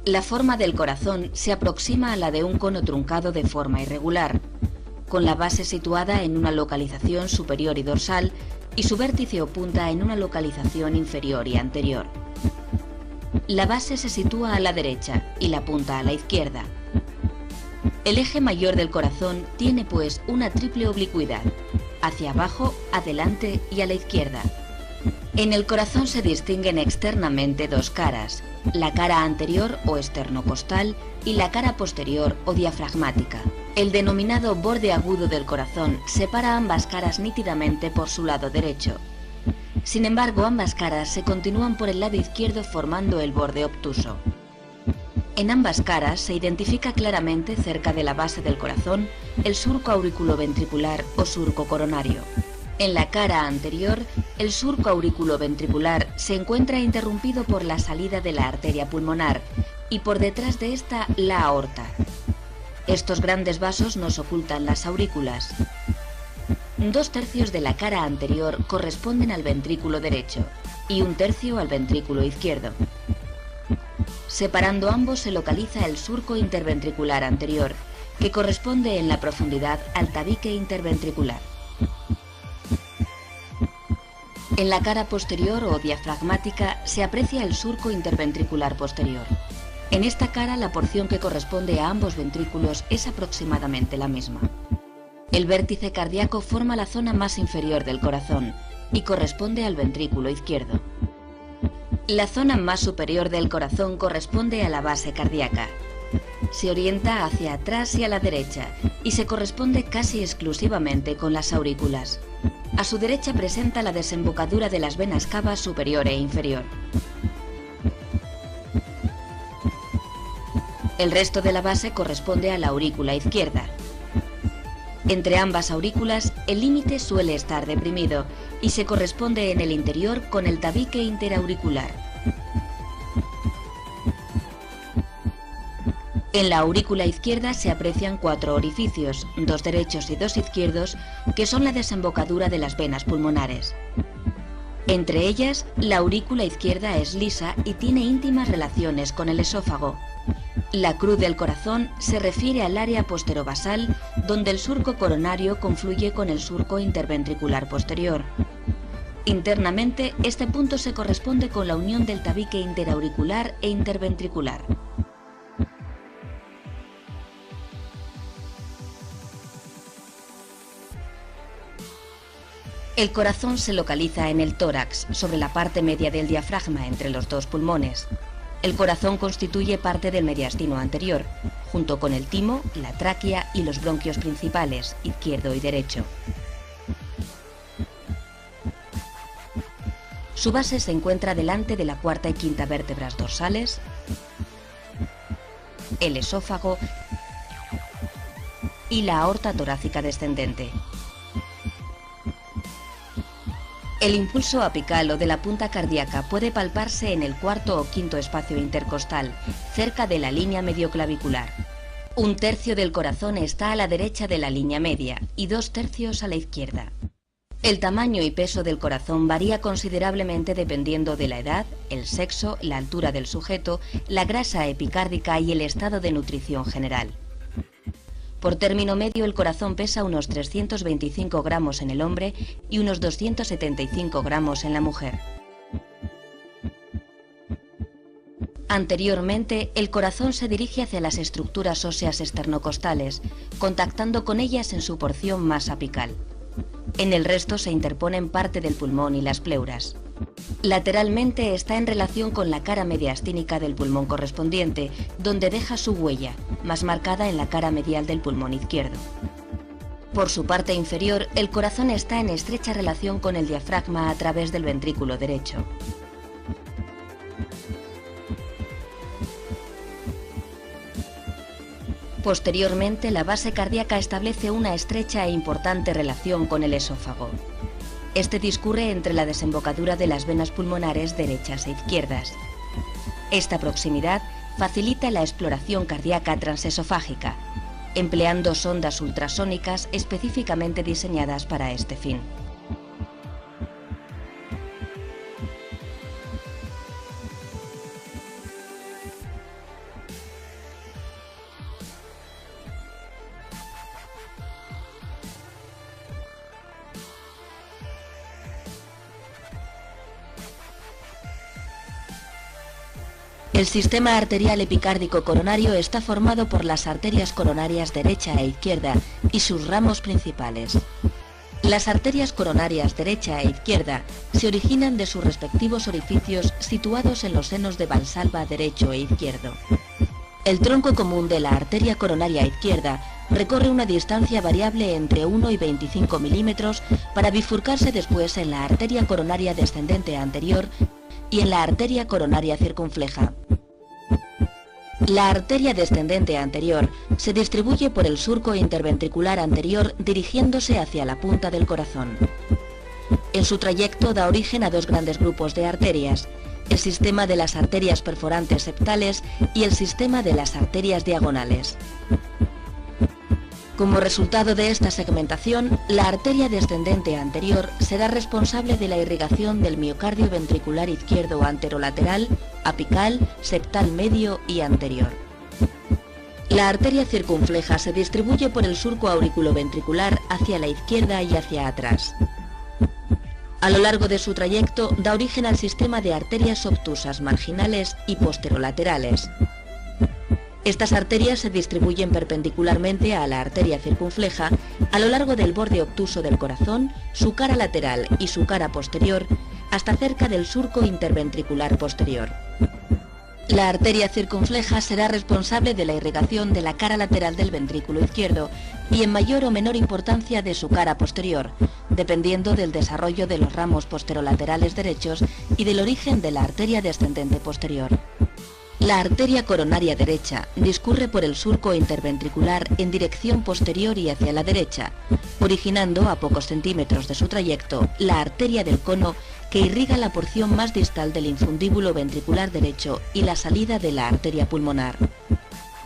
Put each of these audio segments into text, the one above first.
La forma del corazón se aproxima a la de un cono truncado de forma irregular, con la base situada en una localización superior y dorsal y su vértice o punta en una localización inferior y anterior. La base se sitúa a la derecha y la punta a la izquierda. El eje mayor del corazón tiene pues una triple oblicuidad, hacia abajo, adelante y a la izquierda. En el corazón se distinguen externamente dos caras, la cara anterior o esternocostal y la cara posterior o diafragmática. El denominado borde agudo del corazón separa ambas caras nítidamente por su lado derecho. Sin embargo, ambas caras se continúan por el lado izquierdo formando el borde obtuso. En ambas caras se identifica claramente cerca de la base del corazón el surco auriculoventricular o surco coronario. En la cara anterior, el surco auriculoventricular se encuentra interrumpido por la salida de la arteria pulmonar y por detrás de esta la aorta. Estos grandes vasos nos ocultan las aurículas. 2/3 de la cara anterior corresponden al ventrículo derecho y 1/3 al ventrículo izquierdo. Separando ambos se localiza el surco interventricular anterior, que corresponde en la profundidad al tabique interventricular. En la cara posterior o diafragmática se aprecia el surco interventricular posterior. En esta cara la porción que corresponde a ambos ventrículos es aproximadamente la misma. El vértice cardíaco forma la zona más inferior del corazón y corresponde al ventrículo izquierdo. La zona más superior del corazón corresponde a la base cardíaca. Se orienta hacia atrás y a la derecha y se corresponde casi exclusivamente con las aurículas. A su derecha presenta la desembocadura de las venas cava superior e inferior. El resto de la base corresponde a la aurícula izquierda. Entre ambas aurículas, el límite suele estar deprimido y se corresponde en el interior con el tabique interauricular. En la aurícula izquierda se aprecian 4 orificios, 2 derechos y 2 izquierdos, que son la desembocadura de las venas pulmonares. Entre ellas, la aurícula izquierda es lisa y tiene íntimas relaciones con el esófago. La cruz del corazón se refiere al área posterobasal, donde el surco coronario confluye con el surco interventricular posterior. Internamente, este punto se corresponde con la unión del tabique interauricular e interventricular. El corazón se localiza en el tórax, sobre la parte media del diafragma entre los dos pulmones. El corazón constituye parte del mediastino anterior, junto con el timo, la tráquea y los bronquios principales, izquierdo y derecho. Su base se encuentra delante de la cuarta y quinta vértebras dorsales, el esófago y la aorta torácica descendente. El impulso apical o de la punta cardíaca puede palparse en el cuarto o quinto espacio intercostal, cerca de la línea medioclavicular. 1/3 del corazón está a la derecha de la línea media y 2/3 a la izquierda. El tamaño y peso del corazón varía considerablemente dependiendo de la edad, el sexo, la altura del sujeto, la grasa epicárdica y el estado de nutrición general. Por término medio, el corazón pesa unos 325 gramos en el hombre y unos 275 gramos en la mujer. Anteriormente, el corazón se dirige hacia las estructuras óseas esternocostales, contactando con ellas en su porción más apical. En el resto se interponen parte del pulmón y las pleuras. Lateralmente está en relación con la cara mediastínica del pulmón correspondiente, donde deja su huella, más marcada en la cara medial del pulmón izquierdo. Por su parte inferior, el corazón está en estrecha relación con el diafragma a través del ventrículo derecho. Posteriormente, la base cardíaca establece una estrecha e importante relación con el esófago. Este discurre entre la desembocadura de las venas pulmonares derechas e izquierdas. Esta proximidad facilita la exploración cardíaca transesofágica, empleando sondas ultrasónicas específicamente diseñadas para este fin. El sistema arterial epicárdico coronario está formado por las arterias coronarias derecha e izquierda y sus ramos principales. Las arterias coronarias derecha e izquierda se originan de sus respectivos orificios situados en los senos de Valsalva derecho e izquierdo. El tronco común de la arteria coronaria izquierda recorre una distancia variable entre 1 y 25 milímetros para bifurcarse después en la arteria coronaria descendente anterior y en la arteria coronaria circunfleja. La arteria descendente anterior se distribuye por el surco interventricular anterior dirigiéndose hacia la punta del corazón. En su trayecto da origen a dos grandes grupos de arterias, el sistema de las arterias perforantes septales y el sistema de las arterias diagonales. Como resultado de esta segmentación, la arteria descendente anterior será responsable de la irrigación del miocardio ventricular izquierdo anterolateral, apical, septal medio y anterior. La arteria circunfleja se distribuye por el surco auriculoventricular hacia la izquierda y hacia atrás. A lo largo de su trayecto da origen al sistema de arterias obtusas marginales y posterolaterales. Estas arterias se distribuyen perpendicularmente a la arteria circunfleja a lo largo del borde obtuso del corazón, su cara lateral y su cara posterior, hasta cerca del surco interventricular posterior. La arteria circunfleja será responsable de la irrigación de la cara lateral del ventrículo izquierdo y en mayor o menor importancia de su cara posterior, dependiendo del desarrollo de los ramos posterolaterales derechos y del origen de la arteria descendente posterior. La arteria coronaria derecha discurre por el surco interventricular en dirección posterior y hacia la derecha, originando a pocos centímetros de su trayecto la arteria del cono que irriga la porción más distal del infundíbulo ventricular derecho y la salida de la arteria pulmonar.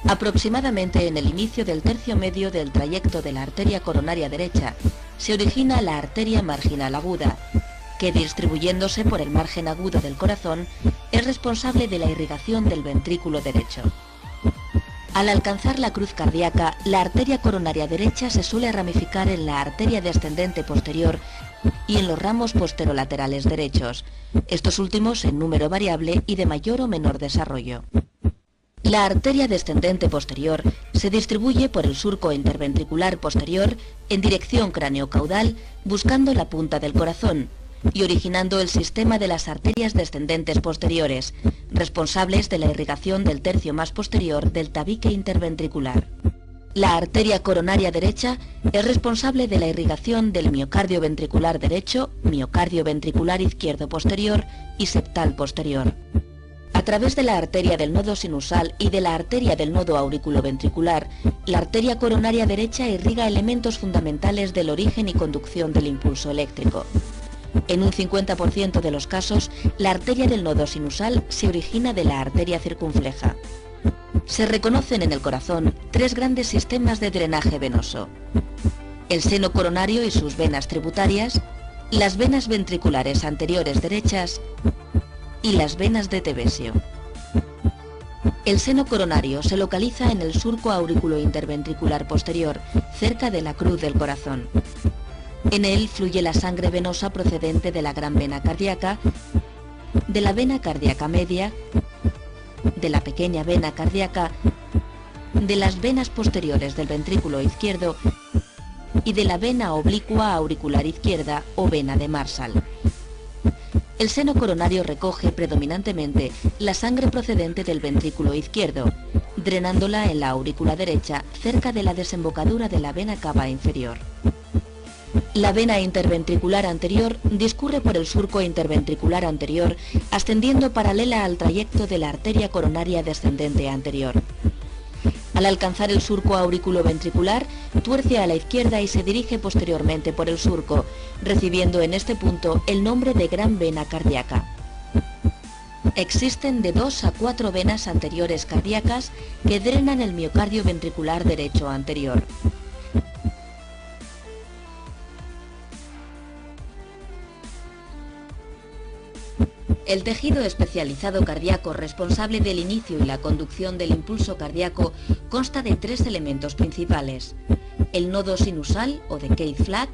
Aproximadamente en el inicio del tercio medio del trayecto de la arteria coronaria derecha se origina la arteria marginal aguda, que distribuyéndose por el margen agudo del corazón es responsable de la irrigación del ventrículo derecho. Al alcanzar la cruz cardíaca, la arteria coronaria derecha se suele ramificar en la arteria descendente posterior y en los ramos posterolaterales derechos, estos últimos en número variable y de mayor o menor desarrollo. La arteria descendente posterior se distribuye por el surco interventricular posterior en dirección craneocaudal buscando la punta del corazón y originando el sistema de las arterias descendentes posteriores, responsables de la irrigación del tercio más posterior del tabique interventricular. La arteria coronaria derecha es responsable de la irrigación del miocardio ventricular derecho, miocardio ventricular izquierdo posterior y septal posterior. A través de la arteria del nodo sinusal y de la arteria del nodo auriculoventricular, la arteria coronaria derecha irriga elementos fundamentales del origen y conducción del impulso eléctrico. En un 50% de los casos, la arteria del nodo sinusal se origina de la arteria circunfleja. Se reconocen en el corazón tres grandes sistemas de drenaje venoso: el seno coronario y sus venas tributarias, las venas ventriculares anteriores derechas y las venas de Tevesio. El seno coronario se localiza en el surco auriculointerventricular posterior, cerca de la cruz del corazón. En él fluye la sangre venosa procedente de la gran vena cardíaca, de la vena cardíaca media, de la pequeña vena cardíaca, de las venas posteriores del ventrículo izquierdo y de la vena oblicua auricular izquierda o vena de Marshall. El seno coronario recoge predominantemente la sangre procedente del ventrículo izquierdo, drenándola en la aurícula derecha cerca de la desembocadura de la vena cava inferior. La vena interventricular anterior discurre por el surco interventricular anterior, ascendiendo paralela al trayecto de la arteria coronaria descendente anterior. Al alcanzar el surco auriculoventricular, tuerce a la izquierda y se dirige posteriormente por el surco, recibiendo en este punto el nombre de gran vena cardíaca. Existen de 2 a 4 venas anteriores cardíacas que drenan el miocardio ventricular derecho anterior. El tejido especializado cardíaco responsable del inicio y la conducción del impulso cardíaco consta de 3 elementos principales: el nodo sinusal o de Keith-Flack,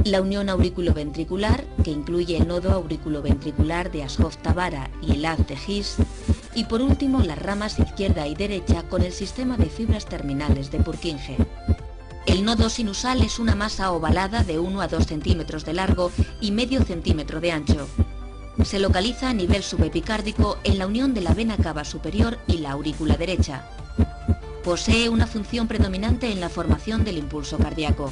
la unión auriculoventricular, que incluye el nodo auriculoventricular de Ashhoff-Tavara y el haz de His, y por último las ramas izquierda y derecha con el sistema de fibras terminales de Purkinje. El nodo sinusal es una masa ovalada de 1 a 2 centímetros de largo y medio centímetro de ancho. Se localiza a nivel subepicárdico en la unión de la vena cava superior y la aurícula derecha. Posee una función predominante en la formación del impulso cardíaco.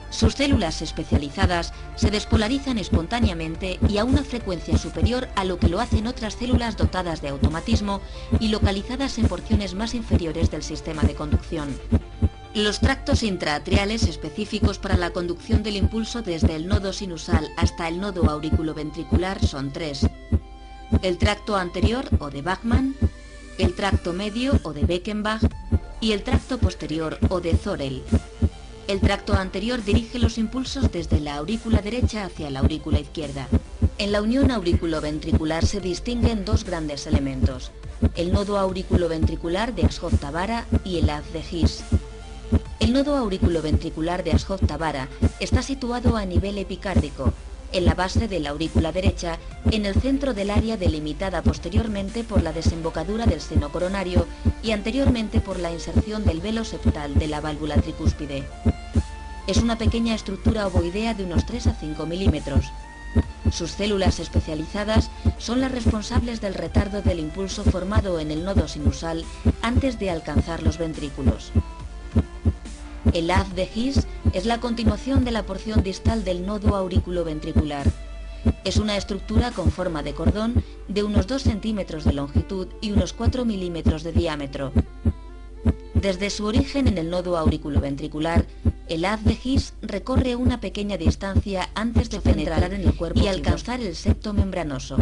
Sus células especializadas se despolarizan espontáneamente y a una frecuencia superior a lo que lo hacen otras células dotadas de automatismo y localizadas en porciones más inferiores del sistema de conducción. Los tractos intraatriales específicos para la conducción del impulso desde el nodo sinusal hasta el nodo auriculoventricular son 3. El tracto anterior o de Bachmann, el tracto medio o de Beckenbach y el tracto posterior o de Thorel. El tracto anterior dirige los impulsos desde la aurícula derecha hacia la aurícula izquierda. En la unión auriculoventricular se distinguen dos grandes elementos, el nodo auriculoventricular de Ashov-Thabara y el haz de His. El nodo auriculoventricular de Ashov-Thabara está situado a nivel epicárdico, en la base de la aurícula derecha, en el centro del área delimitada posteriormente por la desembocadura del seno coronario y anteriormente por la inserción del velo septal de la válvula tricúspide. Es una pequeña estructura ovoidea de unos 3 a 5 milímetros. Sus células especializadas son las responsables del retardo del impulso formado en el nodo sinusal antes de alcanzar los ventrículos. El haz de His es la continuación de la porción distal del nodo auriculoventricular. Es una estructura con forma de cordón de unos 2 centímetros de longitud y unos 4 milímetros de diámetro. Desde su origen en el nodo auriculoventricular, el haz de His recorre una pequeña distancia antes de penetrar en el cuerpo y alcanzar el septo membranoso.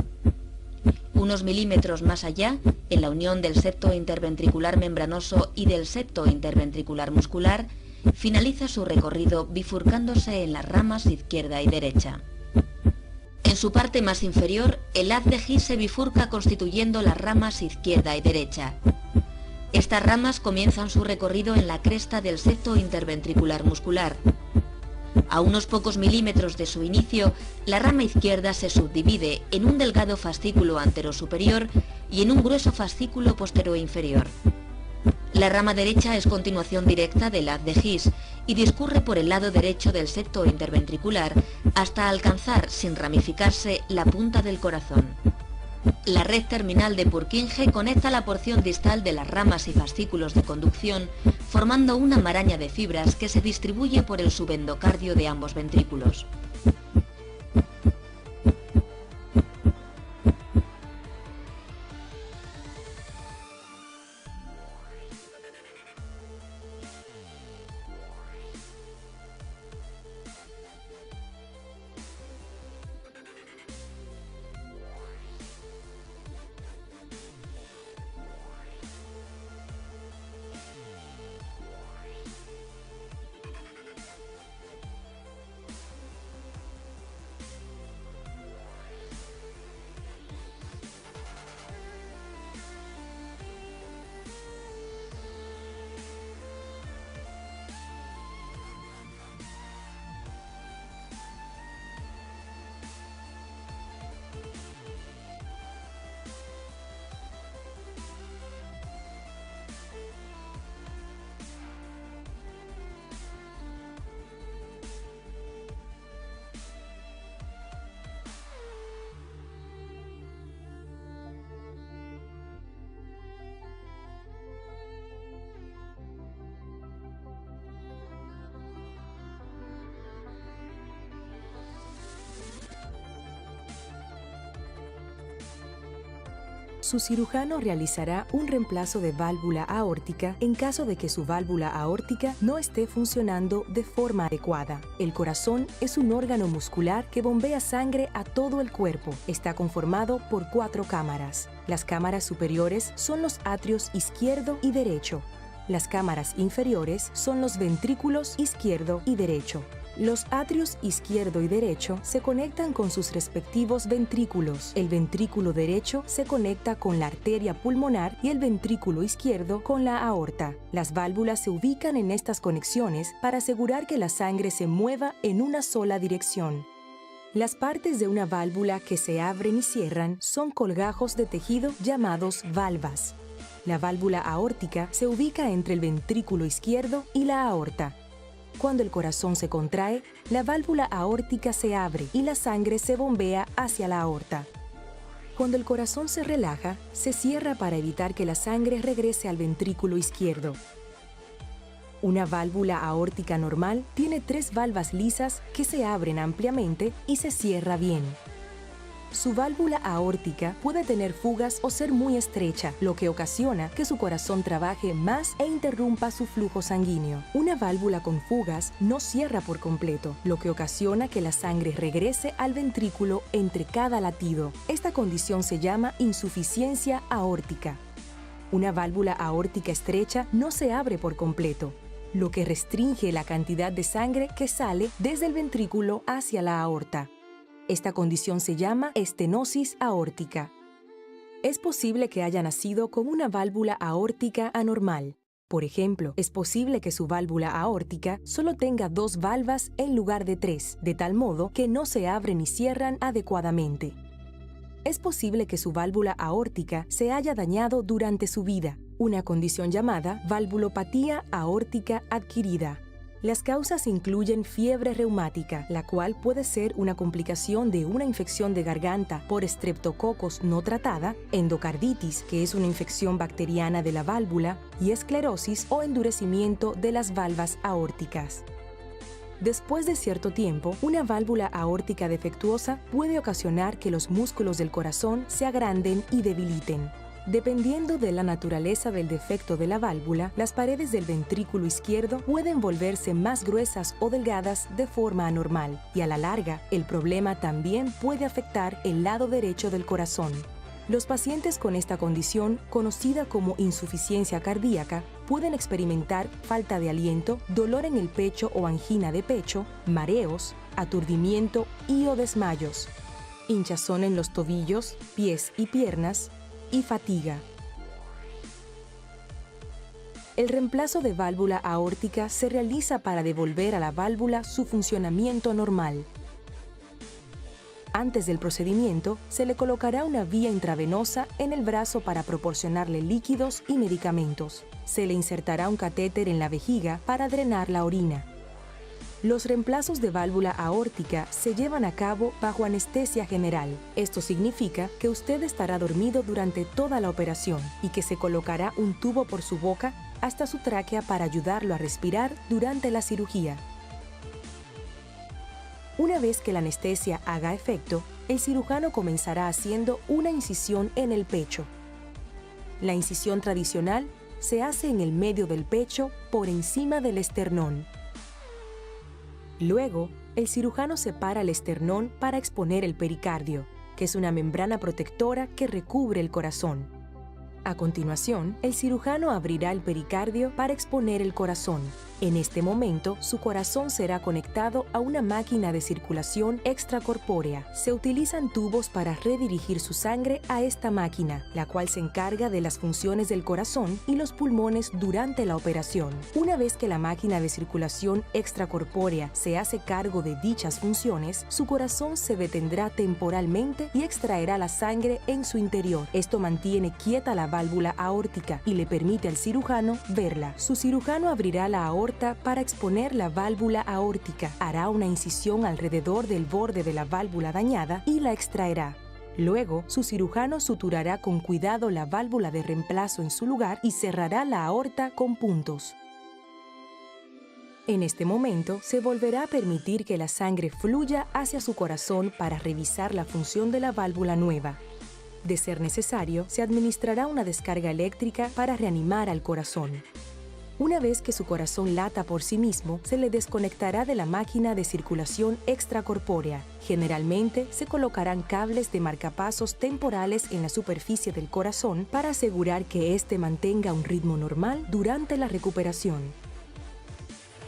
Unos milímetros más allá, en la unión del septo interventricular membranoso y del septo interventricular muscular, finaliza su recorrido bifurcándose en las ramas izquierda y derecha. En su parte más inferior, el haz de His se bifurca constituyendo las ramas izquierda y derecha. Estas ramas comienzan su recorrido en la cresta del septo interventricular muscular. A unos pocos milímetros de su inicio, la rama izquierda se subdivide en un delgado fascículo anterosuperior y en un grueso fascículo posterior-inferior. La rama derecha es continuación directa del haz de His y discurre por el lado derecho del septo interventricular hasta alcanzar, sin ramificarse, la punta del corazón. La red terminal de Purkinje conecta la porción distal de las ramas y fascículos de conducción, formando una maraña de fibras que se distribuye por el subendocardio de ambos ventrículos. Su cirujano realizará un reemplazo de válvula aórtica en caso de que su válvula aórtica no esté funcionando de forma adecuada. El corazón es un órgano muscular que bombea sangre a todo el cuerpo. Está conformado por 4 cámaras. Las cámaras superiores son los atrios izquierdo y derecho. Las cámaras inferiores son los ventrículos izquierdo y derecho. Los atrios izquierdo y derecho se conectan con sus respectivos ventrículos. El ventrículo derecho se conecta con la arteria pulmonar y el ventrículo izquierdo con la aorta. Las válvulas se ubican en estas conexiones para asegurar que la sangre se mueva en una sola dirección. Las partes de una válvula que se abren y cierran son colgajos de tejido llamados valvas. La válvula aórtica se ubica entre el ventrículo izquierdo y la aorta. Cuando el corazón se contrae, la válvula aórtica se abre y la sangre se bombea hacia la aorta. Cuando el corazón se relaja, se cierra para evitar que la sangre regrese al ventrículo izquierdo. Una válvula aórtica normal tiene 3 valvas lisas que se abren ampliamente y se cierra bien. Su válvula aórtica puede tener fugas o ser muy estrecha, lo que ocasiona que su corazón trabaje más e interrumpa su flujo sanguíneo. Una válvula con fugas no cierra por completo, lo que ocasiona que la sangre regrese al ventrículo entre cada latido. Esta condición se llama insuficiencia aórtica. Una válvula aórtica estrecha no se abre por completo, lo que restringe la cantidad de sangre que sale desde el ventrículo hacia la aorta. Esta condición se llama estenosis aórtica. Es posible que haya nacido con una válvula aórtica anormal. Por ejemplo, es posible que su válvula aórtica solo tenga 2 valvas en lugar de 3, de tal modo que no se abren ni cierran adecuadamente. Es posible que su válvula aórtica se haya dañado durante su vida, una condición llamada valvulopatía aórtica adquirida. Las causas incluyen fiebre reumática, la cual puede ser una complicación de una infección de garganta por estreptococos no tratada, endocarditis, que es una infección bacteriana de la válvula, y esclerosis o endurecimiento de las valvas aórticas. Después de cierto tiempo, una válvula aórtica defectuosa puede ocasionar que los músculos del corazón se agranden y debiliten. Dependiendo de la naturaleza del defecto de la válvula, las paredes del ventrículo izquierdo pueden volverse más gruesas o delgadas de forma anormal, y a la larga, el problema también puede afectar el lado derecho del corazón. Los pacientes con esta condición, conocida como insuficiencia cardíaca, pueden experimentar falta de aliento, dolor en el pecho o angina de pecho, mareos, aturdimiento y/o desmayos, hinchazón en los tobillos, pies y piernas, y fatiga. El reemplazo de válvula aórtica se realiza para devolver a la válvula su funcionamiento normal. Antes del procedimiento, se le colocará una vía intravenosa en el brazo para proporcionarle líquidos y medicamentos. Se le insertará un catéter en la vejiga para drenar la orina. Los reemplazos de válvula aórtica se llevan a cabo bajo anestesia general. Esto significa que usted estará dormido durante toda la operación y que se colocará un tubo por su boca hasta su tráquea para ayudarlo a respirar durante la cirugía. Una vez que la anestesia haga efecto, el cirujano comenzará haciendo una incisión en el pecho. La incisión tradicional se hace en el medio del pecho por encima del esternón. Luego, el cirujano separa el esternón para exponer el pericardio, que es una membrana protectora que recubre el corazón. A continuación, el cirujano abrirá el pericardio para exponer el corazón. En este momento, su corazón será conectado a una máquina de circulación extracorpórea. Se utilizan tubos para redirigir su sangre a esta máquina, la cual se encarga de las funciones del corazón y los pulmones durante la operación. Una vez que la máquina de circulación extracorpórea se hace cargo de dichas funciones, su corazón se detendrá temporalmente y extraerá la sangre en su interior. Esto mantiene quieta la válvula aórtica y le permite al cirujano verla. Su cirujano abrirá la aorta para exponer la válvula aórtica, hará una incisión alrededor del borde de la válvula dañada y la extraerá. Luego, su cirujano suturará con cuidado la válvula de reemplazo en su lugar y cerrará la aorta con puntos. En este momento, se volverá a permitir que la sangre fluya hacia su corazón para revisar la función de la válvula nueva. De ser necesario, se administrará una descarga eléctrica para reanimar al corazón. Una vez que su corazón lata por sí mismo, se le desconectará de la máquina de circulación extracorpórea. Generalmente, se colocarán cables de marcapasos temporales en la superficie del corazón para asegurar que éste mantenga un ritmo normal durante la recuperación.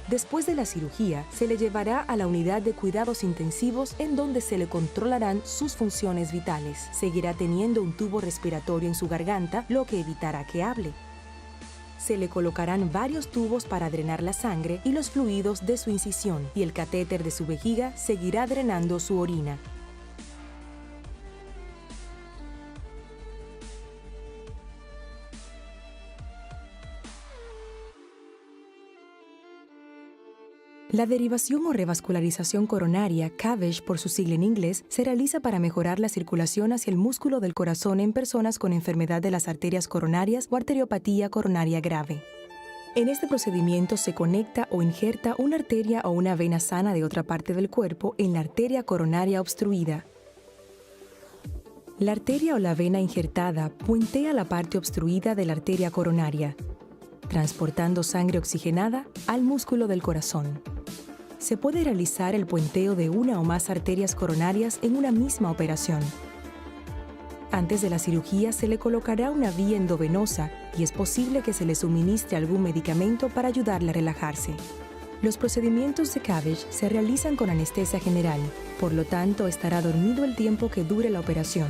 Después de la cirugía, se le llevará a la unidad de cuidados intensivos en donde se le controlarán sus funciones vitales. Seguirá teniendo un tubo respiratorio en su garganta, lo que evitará que hable. se le colocarán varios tubos para drenar la sangre y los fluidos de su incisión, y el catéter de su vejiga seguirá drenando su orina. La derivación o revascularización coronaria, CABG por su sigla en inglés, se realiza para mejorar la circulación hacia el músculo del corazón en personas con enfermedad de las arterias coronarias o arteriopatía coronaria grave. En este procedimiento se conecta o injerta una arteria o una vena sana de otra parte del cuerpo en la arteria coronaria obstruida. La arteria o la vena injertada puentea la parte obstruida de la arteria coronaria, transportando sangre oxigenada al músculo del corazón. Se puede realizar el puenteo de una o más arterias coronarias en una misma operación. Antes de la cirugía se le colocará una vía endovenosa y es posible que se le suministre algún medicamento para ayudarle a relajarse. Los procedimientos de CABG se realizan con anestesia general, por lo tanto estará dormido el tiempo que dure la operación.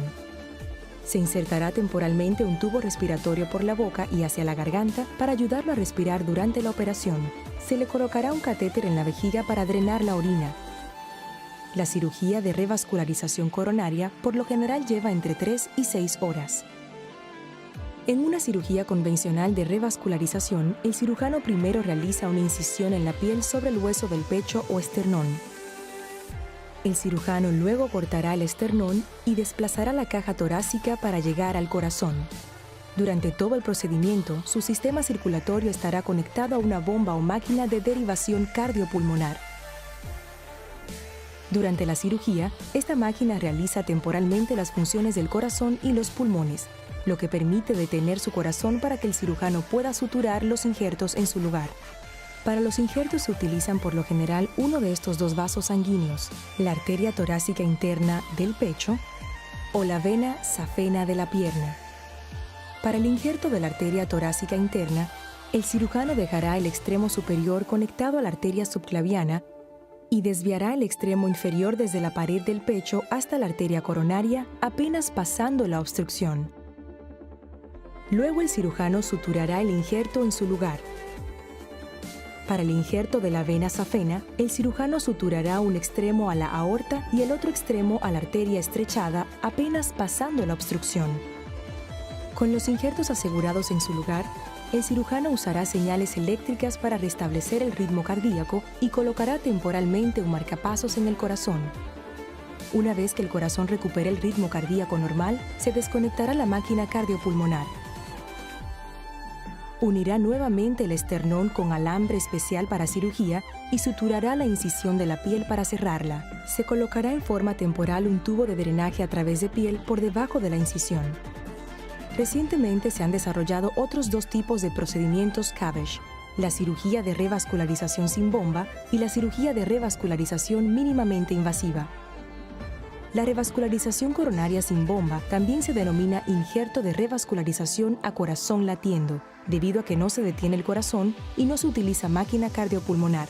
Se insertará temporalmente un tubo respiratorio por la boca y hacia la garganta para ayudarlo a respirar durante la operación. Se le colocará un catéter en la vejiga para drenar la orina. La cirugía de revascularización coronaria por lo general lleva entre 3 y 6 horas. En una cirugía convencional de revascularización, el cirujano primero realiza una incisión en la piel sobre el hueso del pecho o esternón. El cirujano luego cortará el esternón y desplazará la caja torácica para llegar al corazón. Durante todo el procedimiento, su sistema circulatorio estará conectado a una bomba o máquina de derivación cardiopulmonar. Durante la cirugía, esta máquina realiza temporalmente las funciones del corazón y los pulmones, lo que permite detener su corazón para que el cirujano pueda suturar los injertos en su lugar. Para los injertos se utilizan por lo general uno de estos dos vasos sanguíneos, la arteria torácica interna del pecho o la vena safena de la pierna. Para el injerto de la arteria torácica interna, el cirujano dejará el extremo superior conectado a la arteria subclaviana y desviará el extremo inferior desde la pared del pecho hasta la arteria coronaria, apenas pasando la obstrucción. Luego el cirujano suturará el injerto en su lugar. Para el injerto de la vena safena, el cirujano suturará un extremo a la aorta y el otro extremo a la arteria estrechada, apenas pasando la obstrucción. Con los injertos asegurados en su lugar, el cirujano usará señales eléctricas para restablecer el ritmo cardíaco y colocará temporalmente un marcapasos en el corazón. Una vez que el corazón recupere el ritmo cardíaco normal, se desconectará la máquina cardiopulmonar. Unirá nuevamente el esternón con alambre especial para cirugía y suturará la incisión de la piel para cerrarla. Se colocará en forma temporal un tubo de drenaje a través de piel por debajo de la incisión. Recientemente se han desarrollado otros dos tipos de procedimientos CABG, la cirugía de revascularización sin bomba y la cirugía de revascularización mínimamente invasiva. La revascularización coronaria sin bomba también se denomina injerto de revascularización a corazón latiendo, debido a que no se detiene el corazón y no se utiliza máquina cardiopulmonar.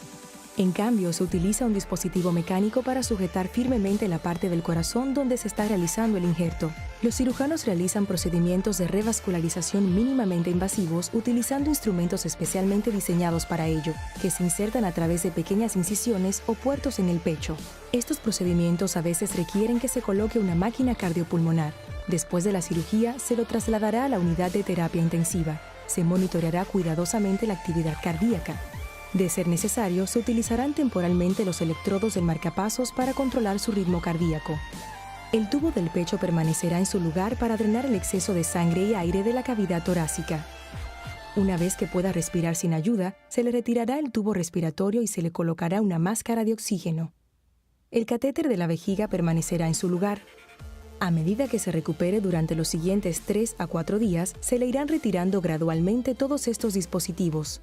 En cambio, se utiliza un dispositivo mecánico para sujetar firmemente la parte del corazón donde se está realizando el injerto. Los cirujanos realizan procedimientos de revascularización mínimamente invasivos utilizando instrumentos especialmente diseñados para ello, que se insertan a través de pequeñas incisiones o puertos en el pecho. Estos procedimientos a veces requieren que se coloque una máquina cardiopulmonar. Después de la cirugía, se lo trasladará a la unidad de terapia intensiva. Se monitoreará cuidadosamente la actividad cardíaca. De ser necesario, se utilizarán temporalmente los electrodos del marcapasos para controlar su ritmo cardíaco. El tubo del pecho permanecerá en su lugar para drenar el exceso de sangre y aire de la cavidad torácica. Una vez que pueda respirar sin ayuda, se le retirará el tubo respiratorio y se le colocará una máscara de oxígeno. El catéter de la vejiga permanecerá en su lugar. A medida que se recupere durante los siguientes 3 a 4 días, se le irán retirando gradualmente todos estos dispositivos.